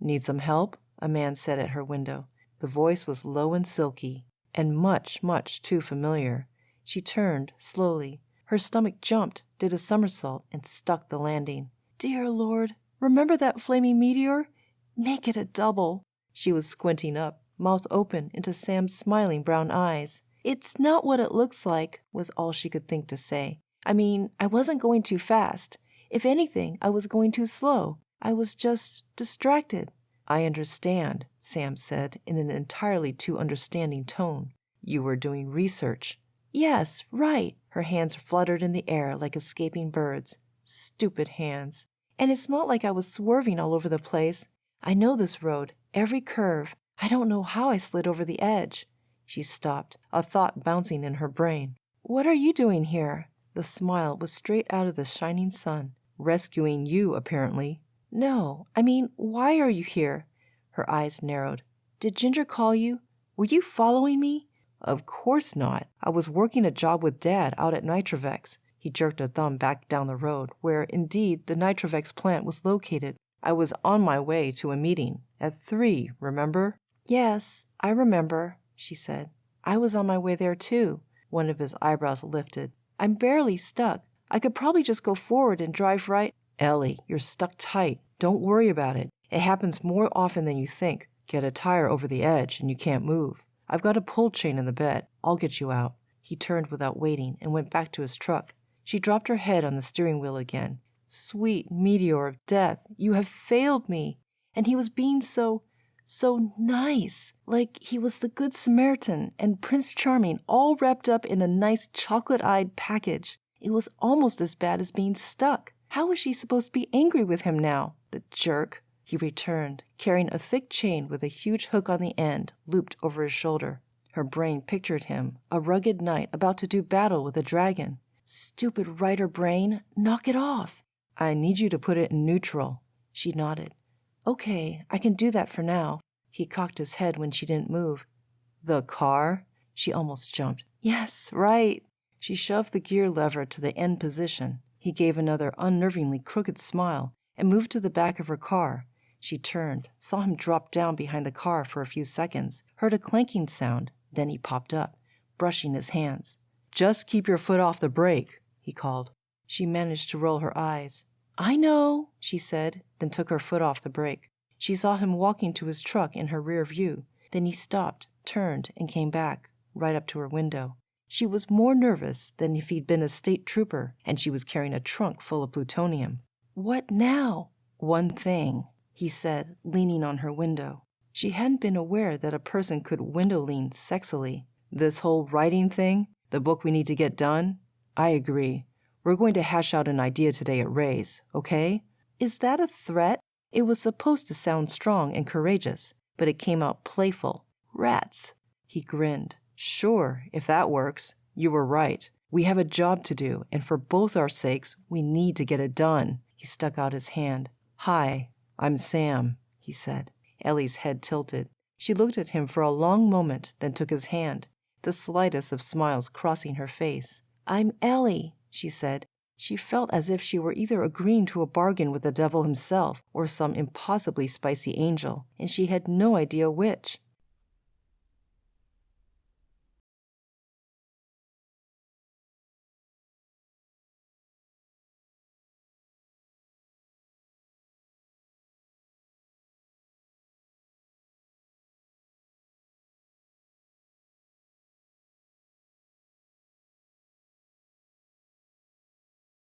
Need some help? A man said at her window. The voice was low and silky, and much, much too familiar. She turned slowly. Her stomach jumped, did a somersault, and stuck the landing. Dear Lord, remember that flaming meteor? Make it a double. She was squinting up, mouth open into Sam's smiling brown eyes. It's not what it looks like, was all she could think to say. I mean, I wasn't going too fast. If anything, I was going too slow. I was just distracted. I understand, Sam said in an entirely too understanding tone. You were doing research. Yes, right. Her hands fluttered in the air like escaping birds. Stupid hands. And it's not like I was swerving all over the place. I know this road, every curve. I don't know how I slid over the edge. She stopped, a thought bouncing in her brain. What are you doing here? The smile was straight out of the shining sun. Rescuing you, apparently. No, I mean, why are you here? Her eyes narrowed. Did Ginger call you? Were you following me? Of course not. I was working a job with Dad out at Nitrovex. He jerked a thumb back down the road, where, indeed, the Nitrovex plant was located. I was on my way to a meeting. At 3, remember? Yes, I remember, she said. I was on my way there, too. One of his eyebrows lifted. I'm barely stuck. I could probably just go forward and drive right. Ellie, you're stuck tight. Don't worry about it. It happens more often than you think. Get a tire over the edge and you can't move. I've got a pull chain in the bed. I'll get you out. He turned without waiting and went back to his truck. She dropped her head on the steering wheel again. Sweet meteor of death, you have failed me. And he was being so nice. Like he was the Good Samaritan and Prince Charming all wrapped up in a nice chocolate-eyed package. It was almost as bad as being stuck. How was she supposed to be angry with him now? The jerk. He returned, carrying a thick chain with a huge hook on the end, looped over his shoulder. Her brain pictured him, a rugged knight about to do battle with a dragon. Stupid writer brain, knock it off. I need you to put it in neutral. She nodded. Okay, I can do that for now. He cocked his head when she didn't move. The car? She almost jumped. Yes, right. She shoved the gear lever to the end position. He gave another unnervingly crooked smile and moved to the back of her car. She turned, saw him drop down behind the car for a few seconds, heard a clanking sound, then he popped up, brushing his hands. Just keep your foot off the brake, he called. She managed to roll her eyes. I know, she said, then took her foot off the brake. She saw him walking to his truck in her rear view. Then he stopped, turned, and came back, right up to her window. She was more nervous than if he'd been a state trooper, and she was carrying a trunk full of plutonium. What now? One thing, he said, leaning on her window. She hadn't been aware that a person could window lean sexily. This whole writing thing, the book we need to get done? I agree. We're going to hash out an idea today at Ray's, okay? Is that a threat? It was supposed to sound strong and courageous, but it came out playful. Rats. He grinned. Sure, if that works. You were right. We have a job to do, and for both our sakes, we need to get it done. He stuck out his hand. Hi, I'm Sam, he said. Ellie's head tilted. She looked at him for a long moment, then took his hand, the slightest of smiles crossing her face. I'm Ellie, she said. She felt as if she were either agreeing to a bargain with the devil himself or some impossibly spicy angel, and she had no idea which.